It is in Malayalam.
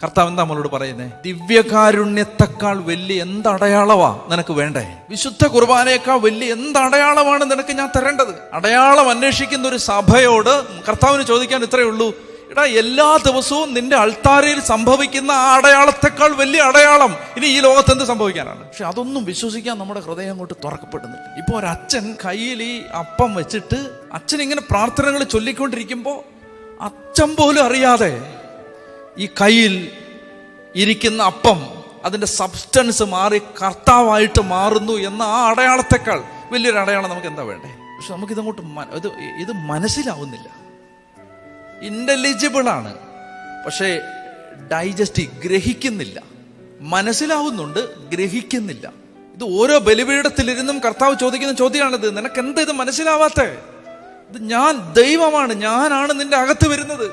കർത്താവ് എന്താ നമ്മളോട് പറയുന്നത്? ദിവ്യകാരുണ്യത്തെക്കാൾ വലിയ എന്തടയാളവാ നിനക്ക് വേണ്ടേ? വിശുദ്ധ കുർബാനയേക്കാൾ വലിയ എന്തടയാളമാണ് നിനക്ക് ഞാൻ തരേണ്ടത്? അടയാളം അന്വേഷിക്കുന്ന ഒരു സഭയോട് കർത്താവിന് ചോദിക്കാൻ ഇത്രയേ ഉള്ളൂ, എടാ, എല്ലാ ദിവസവും നിന്റെ അൾത്താരയിൽ സംഭവിക്കുന്ന ആ അടയാളത്തെക്കാൾ വലിയ അടയാളം ഇനി ഈ ലോകത്ത് എന്ത് സംഭവിക്കാനാണ്? പക്ഷെ അതൊന്നും വിശ്വസിക്കാൻ നമ്മുടെ ഹൃദയം അങ്ങോട്ട് തുറക്കപ്പെടുന്നില്ല. ഇപ്പോൾ ഒരച്ഛൻ കയ്യിൽ ഈ അപ്പം വെച്ചിട്ട് അച്ഛൻ ഇങ്ങനെ പ്രാർത്ഥനകൾ ചൊല്ലിക്കൊണ്ടിരിക്കുമ്പോൾ അച്ഛൻ പോലും അറിയാതെ ഈ കയ്യിൽ ഇരിക്കുന്ന അപ്പം അതിൻ്റെ സബ്സ്റ്റൻസ് മാറി കർത്താവായിട്ട് മാറുന്നു എന്ന ആ അടയാളത്തെക്കാൾ വലിയൊരു അടയാളം നമുക്ക് എന്താ വേണ്ടേ? പക്ഷെ നമുക്കിതങ്ങോട്ട് ഇത് മനസ്സിലാവുന്നില്ല. ഇൻ്റലിജിബിളാണ്, പക്ഷേ ഗ്രഹിക്കുന്നില്ല. മനസ്സിലാവുന്നുണ്ട്, ഗ്രഹിക്കുന്നില്ല. ഇത് ഓരോ ബലിപീഠത്തിലിരുന്നും കർത്താവ് ചോദിക്കുന്ന ചോദ്യമാണിത്. നിനക്ക് എന്താ ഇത് മനസ്സിലാവാത്തേ? ഇത് ഞാൻ ദൈവമാണ്, ഞാനാണ് നിന്റെ അകത്ത് വരുന്നത്.